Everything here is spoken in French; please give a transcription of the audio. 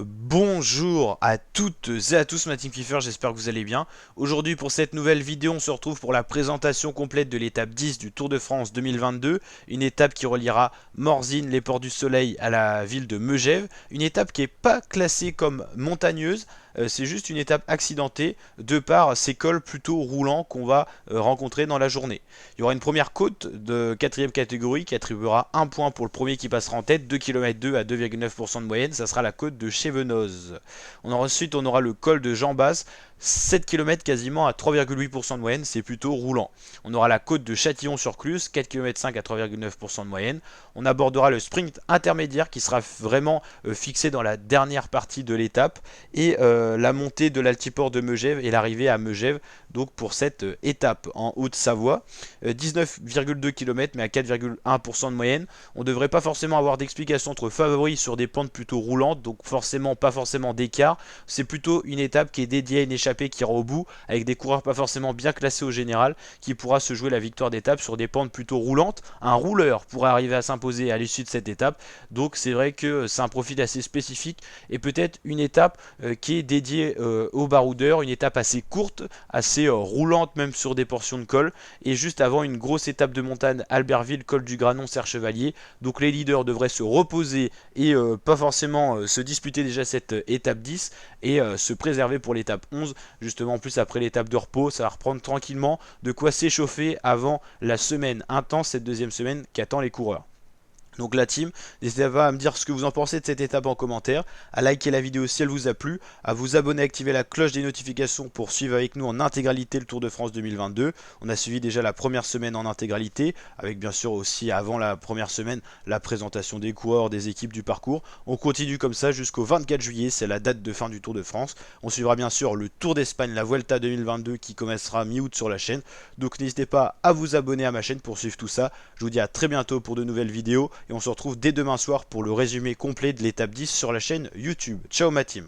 Bonjour à toutes et à tous, ma team Kiefer, j'espère que vous allez bien. Aujourd'hui pour cette nouvelle vidéo, on se retrouve pour la présentation complète de l'étape 10 du Tour de France 2022. Une étape qui reliera Morzine, les Ports du Soleil à la ville de Megève. Une étape qui n'est pas classée comme montagneuse, c'est juste une étape accidentée de par ces cols plutôt roulants qu'on va rencontrer dans la journée. Il y aura une première côte de 4ème catégorie qui attribuera un point pour le premier qui passera en tête, 2 km 2 à 2,9% de moyenne, ça sera la côte de Chevenoz. Ensuite on aura le col de Jambas, 7 km quasiment à 3,8% de moyenne, c'est plutôt roulant. On aura la côte de Châtillon-sur-Cluse, 4 km 5 à 3,9% de moyenne. On abordera le sprint intermédiaire qui sera vraiment fixé dans la dernière partie de l'étape et la montée de l'altiport de Megève et l'arrivée à Megève donc pour cette étape en Haute-Savoie. 19,2 km mais à 4,1% de moyenne. On ne devrait pas forcément avoir d'explication entre favoris sur des pentes plutôt roulantes, donc forcément pas forcément d'écart. C'est plutôt une étape qui est dédiée à une échappée qui ira au bout avec des coureurs pas forcément bien classés au général qui pourra se jouer la victoire d'étape sur des pentes plutôt roulantes. Un rouleur pourrait arriver à s'imposer à l'issue de cette étape, donc c'est vrai que c'est un profil assez spécifique et peut-être une étape qui est dédiée aux baroudeurs, une étape assez courte, assez roulante même sur des portions de col et juste avant une grosse étape de montagne Albertville, col du Granon, Serre Chevalier. Donc les leaders devraient se reposer et pas forcément se disputer déjà cette étape 10 et se préserver pour l'étape 11. Justement en plus après l'étape de repos, ça va reprendre tranquillement de quoi s'échauffer avant la semaine intense, cette deuxième semaine qui attend les coureurs. Donc la team, n'hésitez pas à me dire ce que vous en pensez de cette étape en commentaire, à liker la vidéo si elle vous a plu, à vous abonner, à activer la cloche des notifications pour suivre avec nous en intégralité le Tour de France 2022. On a suivi déjà la première semaine en intégralité, avec bien sûr aussi avant la première semaine la présentation des coureurs, des équipes, du parcours. On continue comme ça jusqu'au 24 juillet, c'est la date de fin du Tour de France. On suivra bien sûr le Tour d'Espagne, la Vuelta 2022 qui commencera mi-août sur la chaîne. Donc n'hésitez pas à vous abonner à ma chaîne pour suivre tout ça. Je vous dis à très bientôt pour de nouvelles vidéos. Et on se retrouve dès demain soir pour le résumé complet de l'étape 10 sur la chaîne YouTube. Ciao ma team.